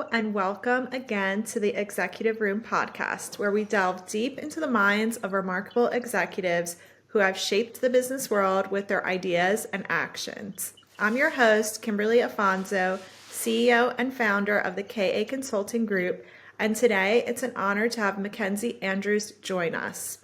Hello, and welcome again to the Executive Room podcast, where we delve deep into the minds of remarkable executives who have shaped the business world with their ideas and actions. I'm your host, Kimberly Afonso, CEO and founder of the KA Consulting Group, and today it's an honor to have Mackenzie Andrews join us.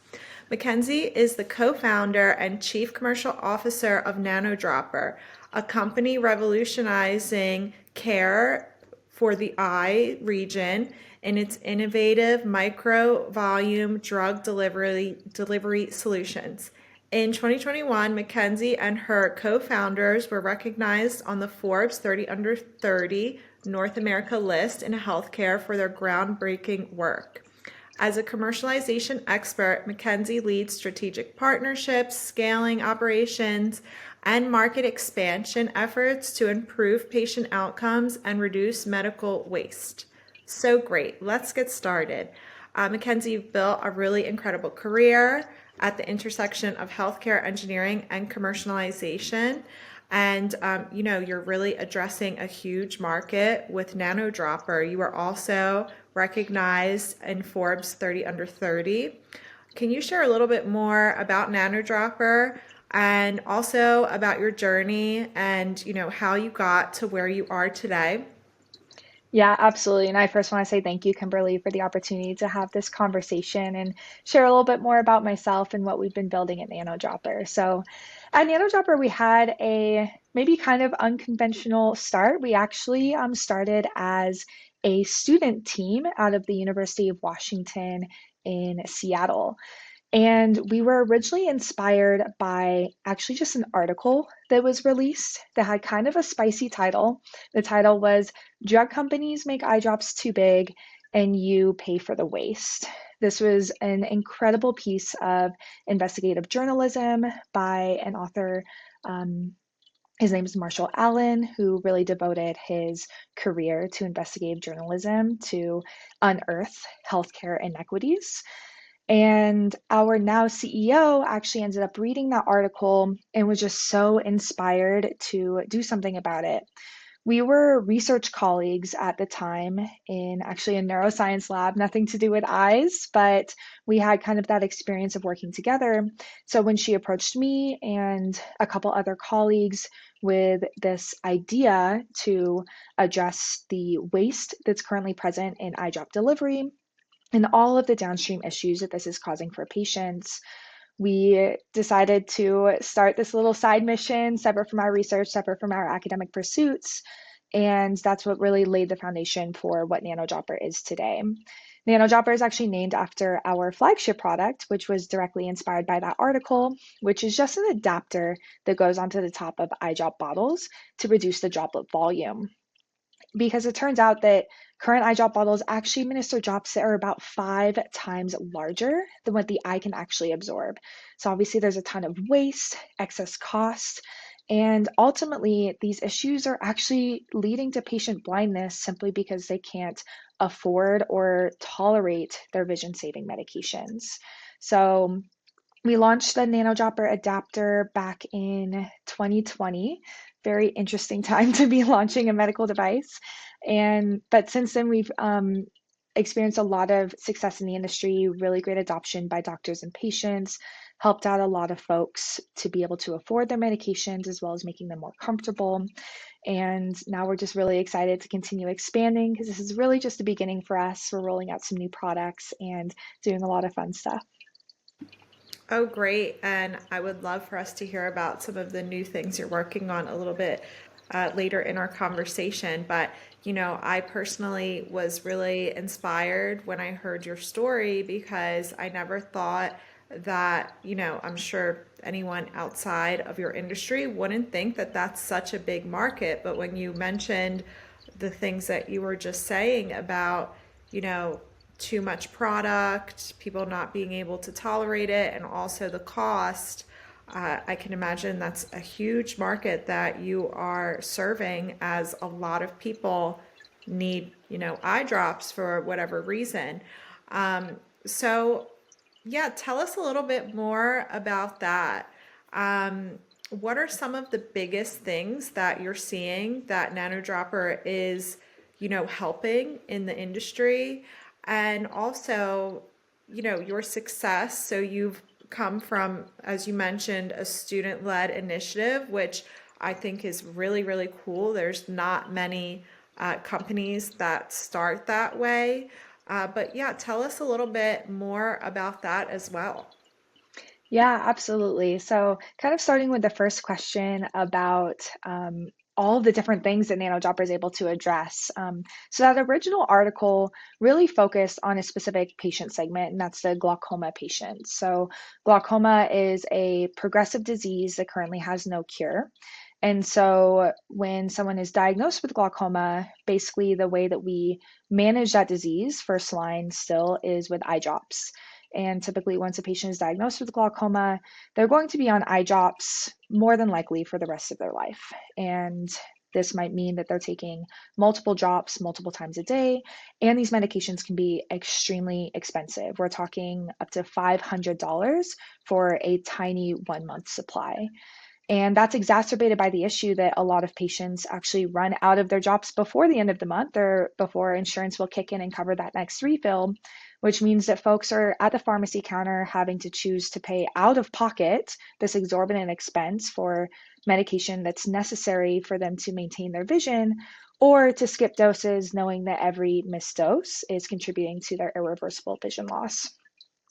Mackenzie is the co-founder and chief commercial officer of NanoDropper, a company revolutionizing care for the eye region in its innovative micro-volume drug delivery solutions. In 2021, Mackenzie and her co-founders were recognized on the Forbes 30 Under 30 North America list in healthcare for their groundbreaking work. As a commercialization expert, Mackenzie leads strategic partnerships, scaling operations, and market expansion efforts to improve patient outcomes and reduce medical waste. So great. Let's get started. Mackenzie, you've built a really incredible career at the intersection of healthcare engineering and commercialization. And, you're really addressing a huge market with NanoDropper. You are also recognized in Forbes 30 Under 30. Can you share a little bit more about NanoDropper and also about your journey and, how you got to where you are today? Yeah, absolutely. And I first want to say thank you, Kimberly, for the opportunity to have this conversation and share a little bit more about myself and what we've been building at NanoDropper. So, at NanoDropper, we had a maybe kind of unconventional start. We actually started as a student team out of the University of Washington in Seattle. And we were originally inspired by actually just an article that was released that had kind of a spicy title. The title was Drug Companies Make Eye Drops Too Big and You Pay for the Waste. This was an incredible piece of investigative journalism by an author. His name is Marshall Allen, who really devoted his career to investigative journalism to unearth healthcare inequities. And our now CEO actually ended up reading that article and was just so inspired to do something about it. We were research colleagues at the time in actually a neuroscience lab, nothing to do with eyes, but we had kind of that experience of working together. So when she approached me and a couple other colleagues with this idea to address the waste that's currently present in eye drop delivery, and all of the downstream issues that this is causing for patients, we decided to start this little side mission, separate from our research, separate from our academic pursuits. And that's what really laid the foundation for what NanoDropper is today. NanoDropper is actually named after our flagship product, which was directly inspired by that article, which is just an adapter that goes onto the top of eye drop bottles to reduce the droplet volume, because it turns out that current eye drop bottles actually administer drops that are about 5 times larger than what the eye can actually absorb. So obviously there's a ton of waste, excess cost, and ultimately these issues are actually leading to patient blindness simply because they can't afford or tolerate their vision-saving medications. So we launched the NanoDropper adapter back in 2020. Very interesting time to be launching a medical device. But since then, we've experienced a lot of success in the industry, really great adoption by doctors and patients, helped out a lot of folks to be able to afford their medications as well as making them more comfortable. And now we're just really excited to continue expanding because this is really just the beginning for us. We're rolling out some new products and doing a lot of fun stuff. Oh, great. And I would love for us to hear about some of the new things you're working on a little bit later in our conversation. But, I personally was really inspired when I heard your story because I never thought that, I'm sure anyone outside of your industry wouldn't think that that's such a big market. But when you mentioned the things that you were just saying about, you know, too much product, people not being able to tolerate it, and also the cost. I can imagine that's a huge market that you are serving as a lot of people need, eye drops for whatever reason. So, yeah, tell us a little bit more about that. What are some of the biggest things that you're seeing that NanoDropper is, helping in the industry, and also, your success. So you've come from, as you mentioned, a student-led initiative, which I think is really, really cool. There's not many companies that start that way. But yeah, tell us a little bit more about that as well. Yeah, absolutely. So, kind of starting with the first question about all of the different things that NanoDropper is able to address. So, that original article really focused on a specific patient segment, and that's the glaucoma patients. So, glaucoma is a progressive disease that currently has no cure. And so, when someone is diagnosed with glaucoma, basically the way that we manage that disease, first line still, is with eye drops. And typically, once a patient is diagnosed with glaucoma, they're going to be on eye drops more than likely for the rest of their life. And this might mean that they're taking multiple drops multiple times a day. And these medications can be extremely expensive. We're talking up to $500 for a tiny 1 month supply. And that's exacerbated by the issue that a lot of patients actually run out of their drops before the end of the month or before insurance will kick in and cover that next refill, which means that folks are at the pharmacy counter having to choose to pay out of pocket this exorbitant expense for medication that's necessary for them to maintain their vision, or to skip doses knowing that every missed dose is contributing to their irreversible vision loss.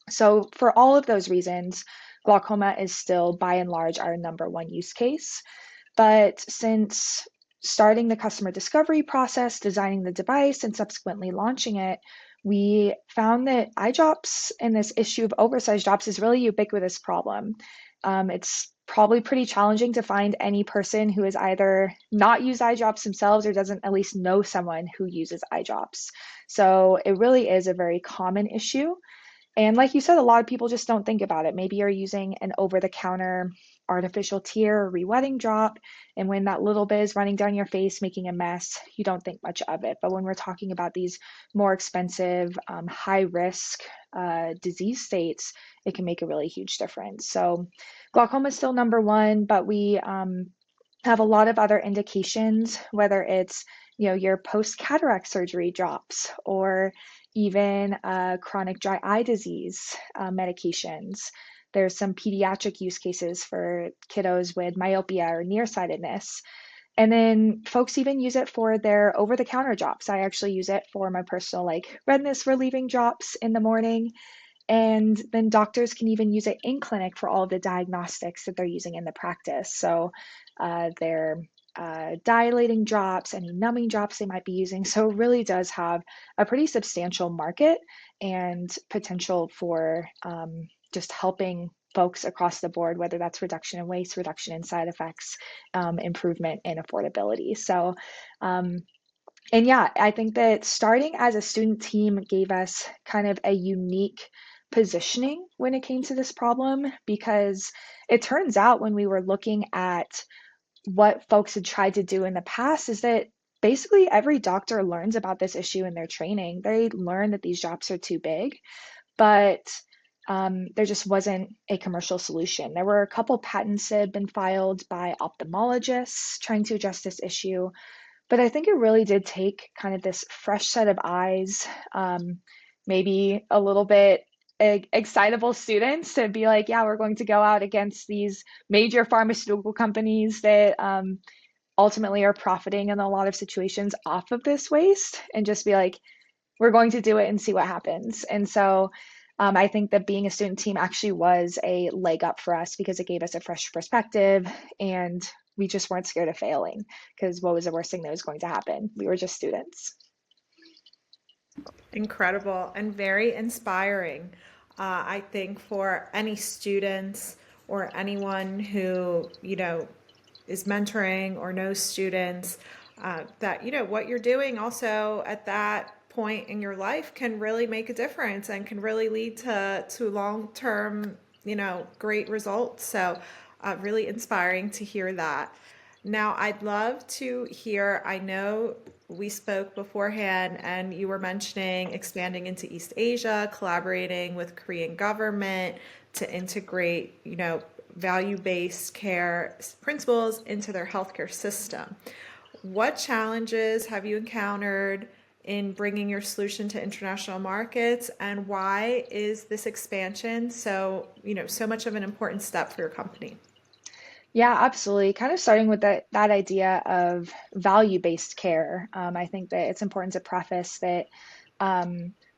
So, for all of those reasons, glaucoma is still by and large our number one use case. But since starting the customer discovery process, designing the device, and subsequently launching it, we found that eye drops and this issue of oversized drops is really a ubiquitous problem. It's probably pretty challenging to find any person who has either not used eye drops themselves or doesn't at least know someone who uses eye drops. So it really is a very common issue. And like you said, a lot of people just don't think about it. Maybe you're using an over the counter artificial tear or rewetting drop, and when that little bit is running down your face, making a mess, you don't think much of it. But when we're talking about these more expensive, high risk disease states, it can make a really huge difference. So, glaucoma is still number one, but we have a lot of other indications, whether it's your post cataract surgery drops or even chronic dry eye disease medications. There's some pediatric use cases for kiddos with myopia or nearsightedness. And then folks even use it for their over the counter drops. I actually use it for my personal like redness relieving drops in the morning. And then doctors can even use it in clinic for all of the diagnostics that they're using in the practice. So their dilating drops, any numbing drops they might be using. So it really does have a pretty substantial market and potential for just helping folks across the board, whether that's reduction in waste, reduction in side effects, improvement in affordability. So, and yeah, I think that starting as a student team gave us kind of a unique positioning when it came to this problem, because it turns out when we were looking at what folks had tried to do in the past is that basically every doctor learns about this issue in their training. They learn that these drops are too big, but there just wasn't a commercial solution. There were a couple patents that had been filed by ophthalmologists trying to address this issue, but I think it really did take kind of this fresh set of eyes, maybe a little bit excitable students to be like, yeah, we're going to go out against these major pharmaceutical companies that ultimately are profiting in a lot of situations off of this waste, and just be like, we're going to do it and see what happens. And so I think that being a student team actually was a leg up for us because it gave us a fresh perspective, and we just weren't scared of failing, because what was the worst thing that was going to happen? We were just students. Incredible and very inspiring. I think for any students or anyone who, is mentoring or knows students, that, what you're doing also at that point in your life can really make a difference and can really lead to long-term, great results. So, really inspiring to hear that. Now, I'd love to hear, I know we spoke beforehand and you were mentioning expanding into East Asia, collaborating with Korean government to integrate, value-based care principles into their healthcare system. what challenges have you encountered in bringing your solution to international markets, and why is this expansion so much of an important step for your company? Yeah, absolutely. Kind of starting with that idea of value-based care. I think that it's important to preface that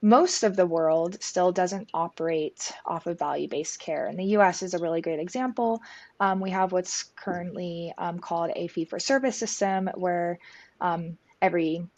most of the world still doesn't operate off of value-based care. And the US is a really great example. We have what's currently called a fee-for-service system, where every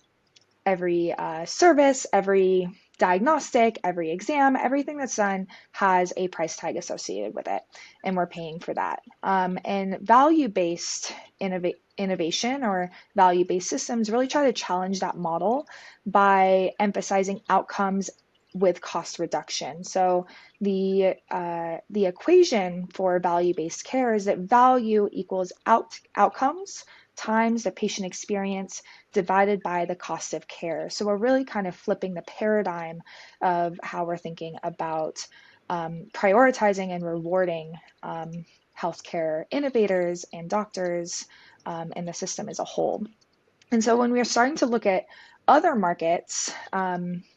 service, every diagnostic, every exam, everything that's done has a price tag associated with it, and we're paying for that. And value-based innovation or value-based systems really try to challenge that model by emphasizing outcomes with cost reduction. So the equation for value-based care is that value equals outcomes times the patient experience divided by the cost of care. So we're really kind of flipping the paradigm of how we're thinking about prioritizing and rewarding healthcare innovators and doctors and the system as a whole. And so when we are starting to look at other markets,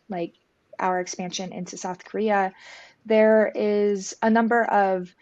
like our expansion into South Korea, there is a number of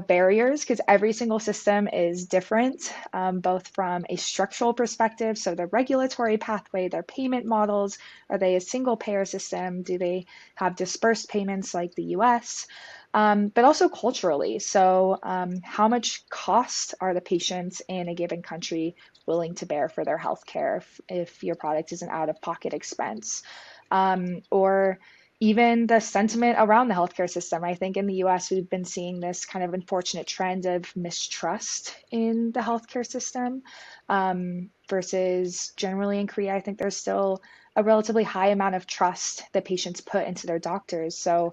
barriers because every single system is different, both from a structural perspective. So the regulatory pathway, their payment models, are they a single payer system? Do they have dispersed payments like the US? But also culturally. So how much cost are the patients in a given country willing to bear for their healthcare if your product is an out-of-pocket expense? Or even the sentiment around the healthcare system. I think in the US, we've been seeing this kind of unfortunate trend of mistrust in the healthcare system versus generally in Korea. I think there's still a relatively high amount of trust that patients put into their doctors. So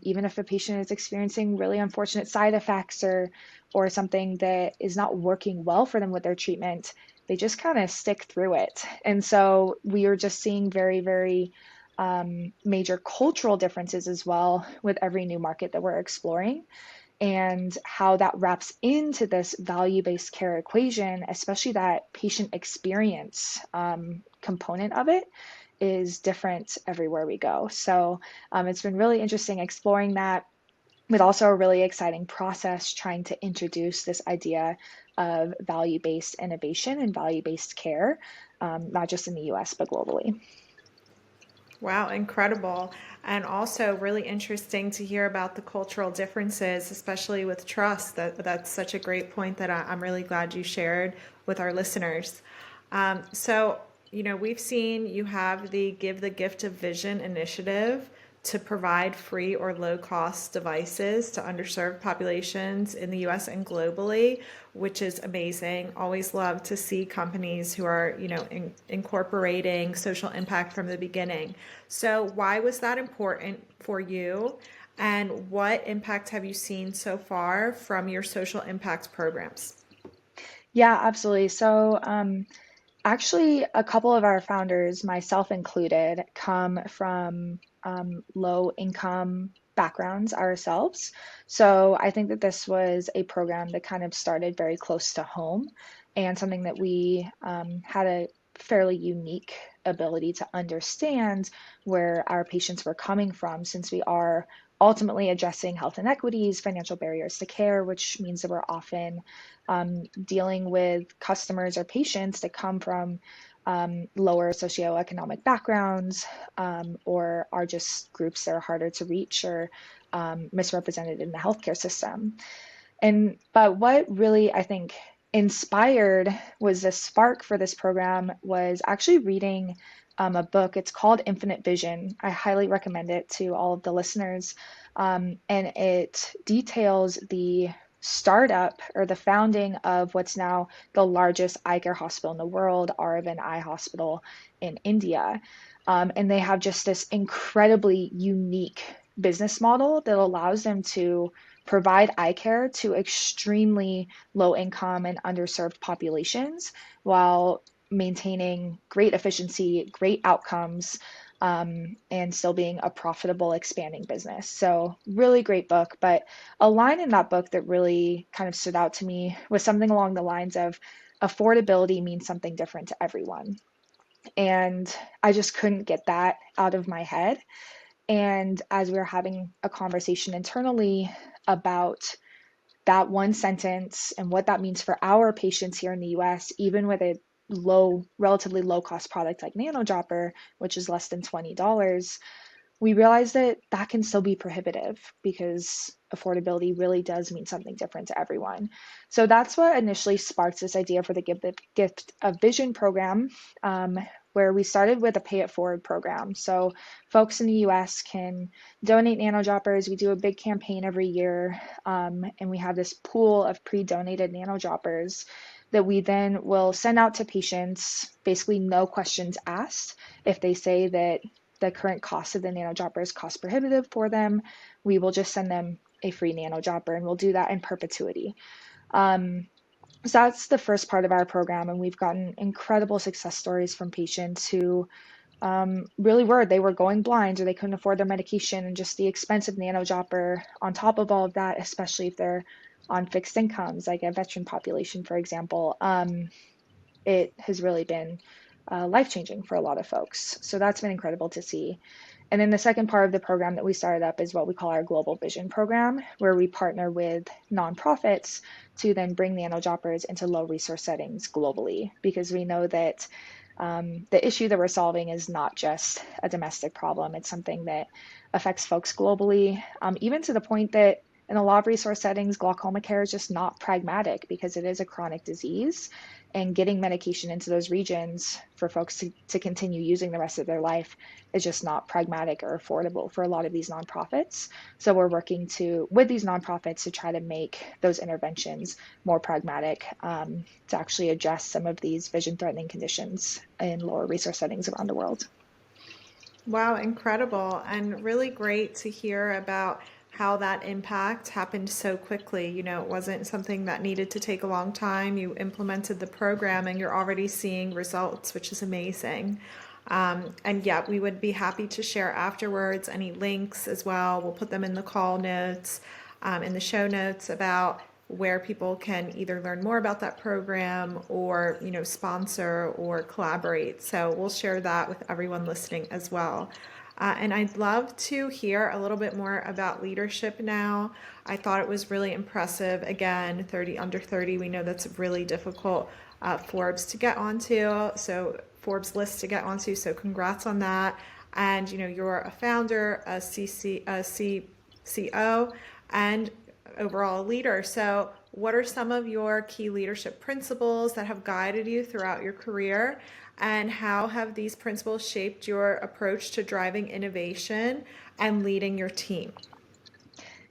even if a patient is experiencing really unfortunate side effects or something that is not working well for them with their treatment, they just kind of stick through it. And so we are just seeing very, very major cultural differences as well with every new market that we're exploring, and how that wraps into this value-based care equation, especially that patient experience component of it is different everywhere we go. So it's been really interesting exploring that, but also a really exciting process trying to introduce this idea of value-based innovation and value-based care, not just in the US, but globally. Wow, incredible. And also really interesting to hear about the cultural differences, especially with trust. That's such a great point that I'm really glad you shared with our listeners. We've seen you have the Give the Gift of Vision initiative to provide free or low cost devices to underserved populations in the US and globally, which is amazing. Always love to see companies who are, incorporating social impact from the beginning. So, why was that important for you? And what impact have you seen so far from your social impact programs? Yeah, absolutely. So actually, a couple of our founders, myself included, come from low income backgrounds ourselves. So I think that this was a program that kind of started very close to home and something that we had a fairly unique ability to understand where our patients were coming from, since we are ultimately addressing health inequities, financial barriers to care, which means that we're often dealing with customers or patients that come from lower socioeconomic backgrounds, or are just groups that are harder to reach or misrepresented in the healthcare system. But what really, I think, inspired was the spark for this program was actually reading a book. It's called Infinite Vision. I highly recommend it to all of the listeners. And it details the startup or the founding of what's now the largest eye care hospital in the world, Aravind Eye Hospital in India. And they have just this incredibly unique business model that allows them to provide eye care to extremely low income and underserved populations while maintaining great efficiency, great outcomes, and still being a profitable, expanding business. So, really great book. But a line in that book that really kind of stood out to me was something along the lines of, affordability means something different to everyone. And I just couldn't get that out of my head. And as we were having a conversation internally about that one sentence and what that means for our patients here in the US, even with a relatively low cost product like NanoDropper, which is less than $20, we realized that that can still be prohibitive because affordability really does mean something different to everyone. So that's what initially sparked this idea for the Gift of Vision program, where we started with a pay it forward program. So folks in the US can donate NanoDroppers. We do a big campaign every year, and we have this pool of pre-donated NanoDroppers that we then will send out to patients, basically no questions asked. If they say that the current cost of the NanoDropper is cost prohibitive for them, we will just send them a free NanoDropper, and we'll do that in perpetuity. So that's the first part of our program, and we've gotten incredible success stories from patients who they were going blind or they couldn't afford their medication, and just the expensive NanoDropper on top of all of that, especially if they're on fixed incomes, like a veteran population, for example, it has really been life-changing for a lot of folks. So that's been incredible to see. And then the second part of the program that we started up is what we call our Global Vision program, where we partner with nonprofits to then bring NanoDroppers into low resource settings globally, because we know that the issue that we're solving is not just a domestic problem. It's something that affects folks globally, even to the point that in a lot of resource settings, glaucoma care is just not pragmatic because it is a chronic disease, and getting medication into those regions for folks to continue using the rest of their life is just not pragmatic or affordable for a lot of these nonprofits. So we're working with these nonprofits to try to make those interventions more pragmatic, to actually address some of these vision-threatening conditions in lower resource settings around the world. Wow, incredible. And really great to hear about how that impact happened so quickly. It wasn't something that needed to take a long time. You implemented the program and you're already seeing results, which is amazing. And yeah, we would be happy to share afterwards any links as well. We'll put them in the call notes, in the show notes, about where people can either learn more about that program or, sponsor or collaborate. So we'll share that with everyone listening as well. And I'd love to hear a little bit more about leadership now. I thought it was really impressive. Again, 30 under 30, we know that's really difficult Forbes to get onto. So Forbes list to get onto. So congrats on that. And you're a founder, a CCO, and overall leader. So what are some of your key leadership principles that have guided you throughout your career? And how have these principles shaped your approach to driving innovation and leading your team?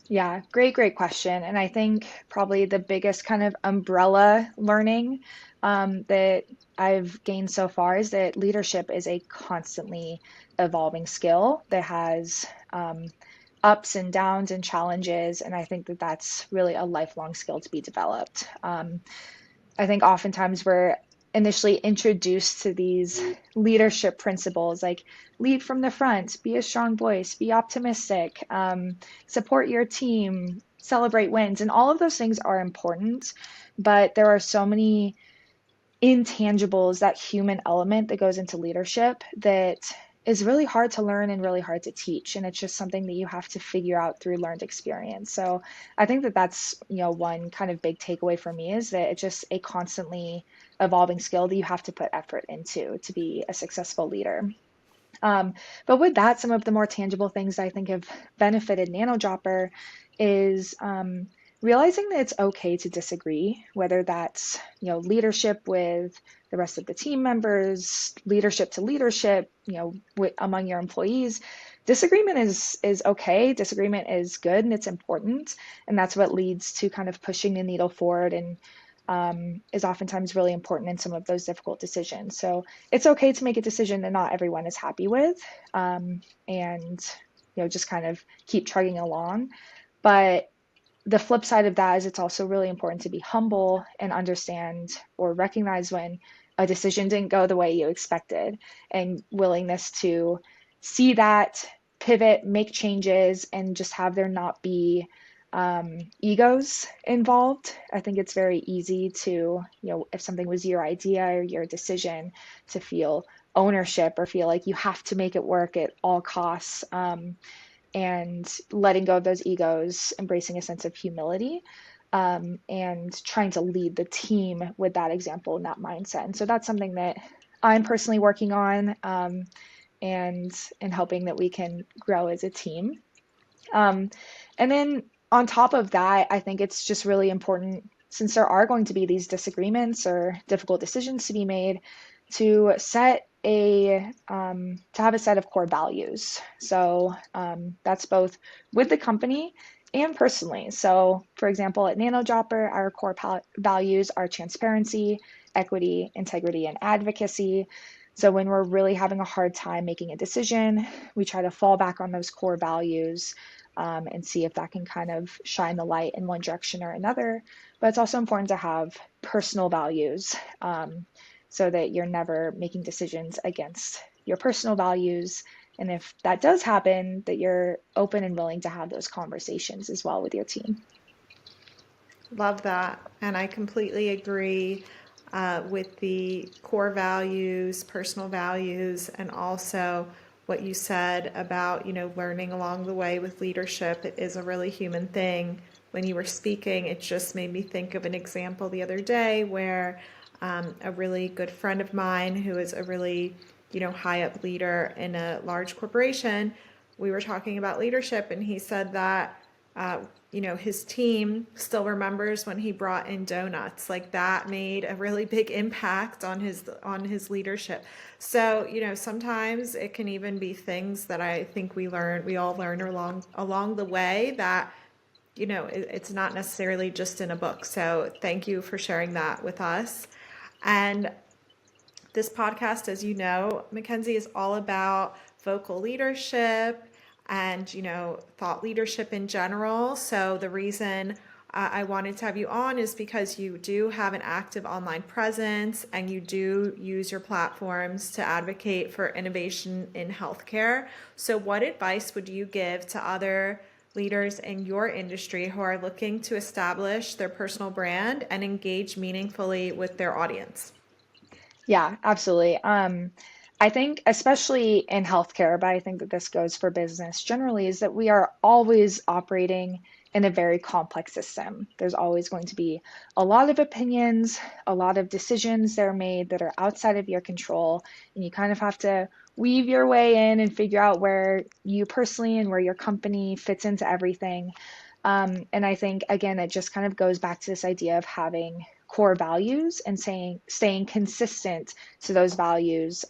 Yeah, great question. And I think probably the biggest kind of umbrella learning that I've gained so far is that leadership is a constantly evolving skill that has ups and downs and challenges. And I think that that's really a lifelong skill to be developed. I think oftentimes we're initially introduced to these leadership principles like lead from the front, be a strong voice, be optimistic, support your team, celebrate wins. And all of those things are important, but there are so many intangibles, that human element that goes into leadership, that is really hard to learn and really hard to teach. And it's just something that you have to figure out through learned experience. So I think that that's, one kind of big takeaway for me, is that it's just a constantly evolving skill that you have to put effort into to be a successful leader. But with that, some of the more tangible things I think have benefited NanoDropper is realizing that it's okay to disagree, whether that's leadership with the rest of the team members, leadership to leadership, among your employees. Disagreement is okay. Disagreement is good and it's important, and that's what leads to kind of pushing the needle forward, and is oftentimes really important in some of those difficult decisions. So it's okay to make a decision that not everyone is happy with, and just kind of keep trugging along. But the flip side of that is it's also really important to be humble and understand or recognize when a decision didn't go the way you expected, and willingness to see that, pivot, make changes, and just have there not be egos involved. I think it's very easy to, if something was your idea or your decision, to feel ownership or feel like you have to make it work at all costs. And letting go of those egos, embracing a sense of humility, and trying to lead the team with that example and that mindset. And so that's something that I'm personally working on, and hoping that we can grow as a team. Um, and then on top of that, I think it's just really important, since there are going to be these disagreements or difficult decisions to be made, to have a set of core values. So that's both with the company and personally. So, for example, at NanoDropper, our core values are transparency, equity, integrity, and advocacy. So when we're really having a hard time making a decision, we try to fall back on those core values, and see if that can kind of shine the light in one direction or another. But it's also important to have personal values, so that you're never making decisions against your personal values. And if that does happen, that you're open and willing to have those conversations as well with your team. Love that. And I completely agree with the core values, personal values, and also what you said about, learning along the way with leadership. It is a really human thing. When you were speaking, it just made me think of an example the other day where a really good friend of mine who is a really, high up leader in a large corporation, we were talking about leadership, and he said that uh, his team still remembers when he brought in donuts. Like that made a really big impact on his leadership. So, sometimes it can even be things that I think we all learn along the way that, it's not necessarily just in a book. So, thank you for sharing that with us. And this podcast, as you know, Mackenzie, is all about vocal leadership and, thought leadership in general. So the reason I wanted to have you on is because you do have an active online presence and you do use your platforms to advocate for innovation in healthcare. So what advice would you give to other leaders in your industry who are looking to establish their personal brand and engage meaningfully with their audience? Yeah, absolutely. I think, especially in healthcare, but I think that this goes for business generally, is that we are always operating in a very complex system. There's always going to be a lot of opinions, a lot of decisions that are made that are outside of your control, and you kind of have to weave your way in and figure out where you personally and where your company fits into everything. And I think, again, it just kind of goes back to this idea of having core values and staying consistent to those values,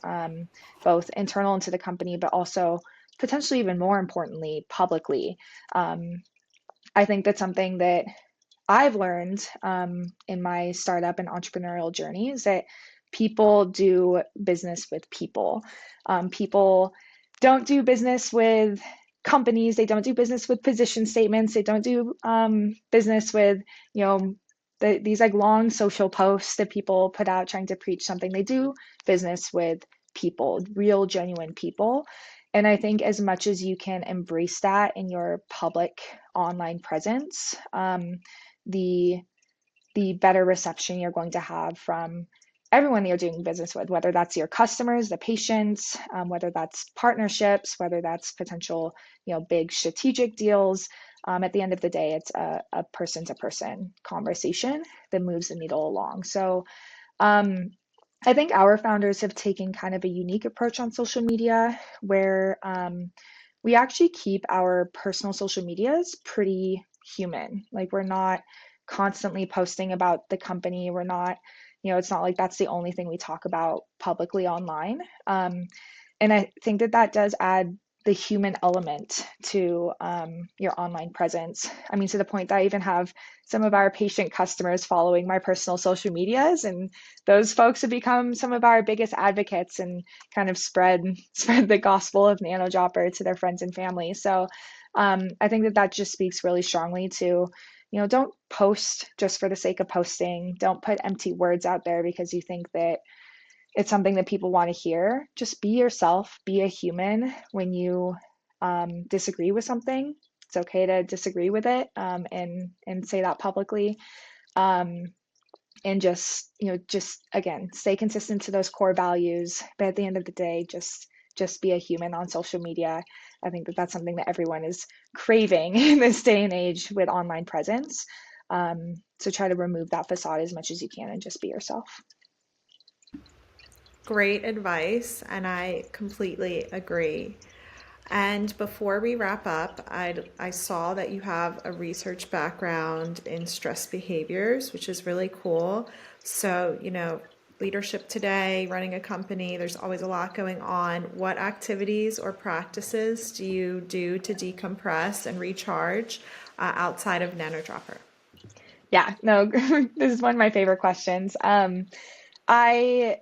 both internal into the company, but also potentially even more importantly, publicly. Um, I think that's something that I've learned, in my startup and entrepreneurial journey, is that people do business with people. People don't do business with companies. They don't do business with position statements. They don't do business with, you know, these like long social posts that people put out trying to preach something. They do business with people, real, genuine people. And I think as much as you can embrace that in your public online presence, the the better reception you're going to have from everyone you're doing business with, whether that's your customers, the patients, whether that's partnerships, whether that's potential, big strategic deals. At the end of the day, it's a person-to-person conversation that moves the needle along. So um, I think our founders have taken kind of a unique approach on social media where we actually keep our personal social medias pretty human. Like we're not constantly posting about the company. We're not, it's not like that's the only thing we talk about publicly online. And I think that that does add the human element to your online presence. I mean, to the point that I even have some of our patient customers following my personal social medias, and those folks have become some of our biggest advocates and kind of spread the gospel of NanoDropper to their friends and family. So I think that that just speaks really strongly to, don't post just for the sake of posting. Don't put empty words out there because you think that it's something that people want to hear. Just be yourself, be a human when you disagree with something. It's okay to disagree with it, and say that publicly. Um, and just again, stay consistent to those core values. But at the end of the day, just be a human on social media. I think that that's something that everyone is craving in this day and age with online presence. So try to remove that facade as much as you can and just be yourself. Great advice, and I completely agree. And before we wrap up, I saw that you have a research background in stress behaviors, which is really cool. So, leadership today, running a company, there's always a lot going on. What activities or practices do you do to decompress and recharge outside of NanoDropper? Yeah, no, this is one of my favorite questions. I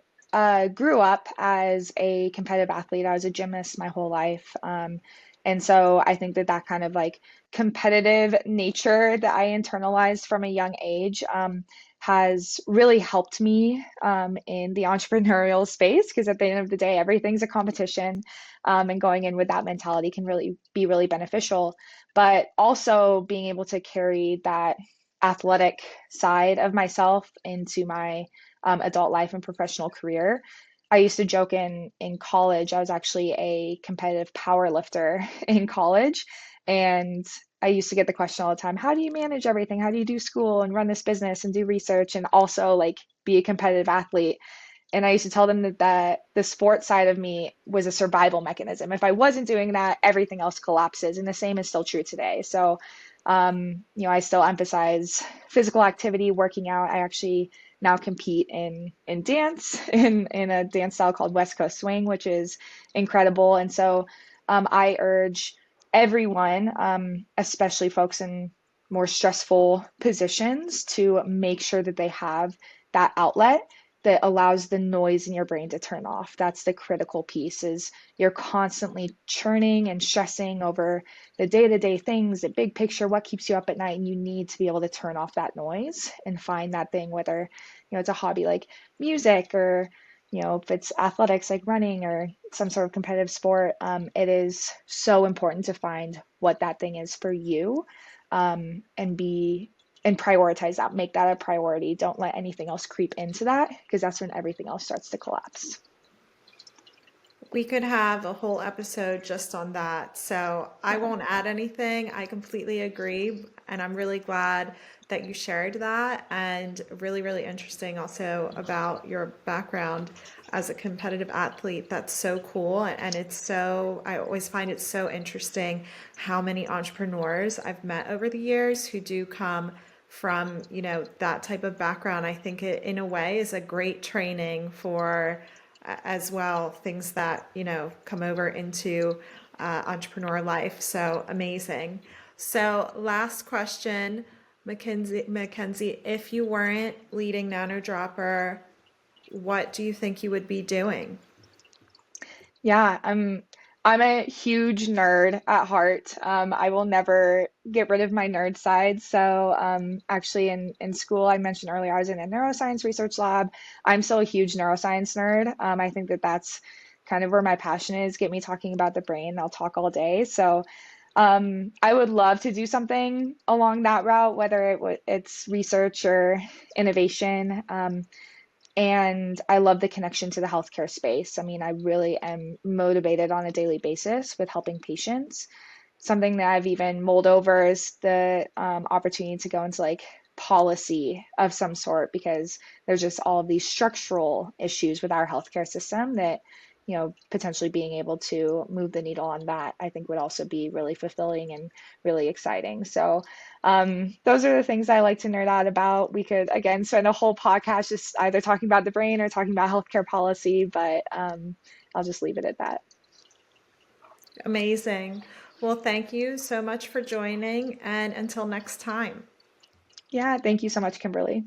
grew up as a competitive athlete. I was a gymnast my whole life. And so I think that that kind of like competitive nature that I internalized from a young age has really helped me in the entrepreneurial space, because at the end of the day, everything's a competition. And going in with that mentality can really be really beneficial. But also being able to carry that athletic side of myself into my adult life and professional career. I used to joke in college. I was actually a competitive power lifter in college, and I used to get the question all the time, how do you manage everything? How do you do school and run this business and do research and also like be a competitive athlete? And I used to tell them that the sports side of me was a survival mechanism. If I wasn't doing that, everything else collapses. And the same is still true today. So, I still emphasize physical activity, working out. I actually now compete in dance in a dance style called West Coast Swing, which is incredible. And so I urge everyone, especially folks in more stressful positions, to make sure that they have that outlet that allows the noise in your brain to turn off. That's the critical piece. Is you're constantly churning and stressing over the day-to-day things, the big picture, what keeps you up at night, and you need to be able to turn off that noise and find that thing, whether it's a hobby like music, or if it's athletics like running or some sort of competitive sport. It is so important to find what that thing is for you, and prioritize that, make that a priority. Don't let anything else creep into that, because that's when everything else starts to collapse. We could have a whole episode just on that. So I Yeah. won't add anything. I completely agree. And I'm really glad that you shared that. And really, really interesting also about your background as a competitive athlete. That's so cool. And I always find it so interesting how many entrepreneurs I've met over the years who do come from, that type of background. I think it, in a way, is a great training for as well, things that come over into entrepreneur life. So amazing. So last question, Mackenzie, if you weren't leading NanoDropper, what do you think you would be doing? Yeah, I'm a huge nerd at heart. I will never get rid of my nerd side. So actually in school, I mentioned earlier, I was in a neuroscience research lab. I'm still a huge neuroscience nerd. I think that that's kind of where my passion is. Get me talking about the brain, I'll talk all day. So I would love to do something along that route, whether it's research or innovation. And I love the connection to the healthcare space. I mean, I really am motivated on a daily basis with helping patients. Something that I've even mulled over is the opportunity to go into like policy of some sort, because there's just all of these structural issues with our healthcare system that, potentially being able to move the needle on that, I think would also be really fulfilling and really exciting. So, those are the things I like to nerd out about. We could, again, spend a whole podcast just either talking about the brain or talking about healthcare policy, but I'll just leave it at that. Amazing. Well, thank you so much for joining, and until next time. Yeah, thank you so much, Kimberly.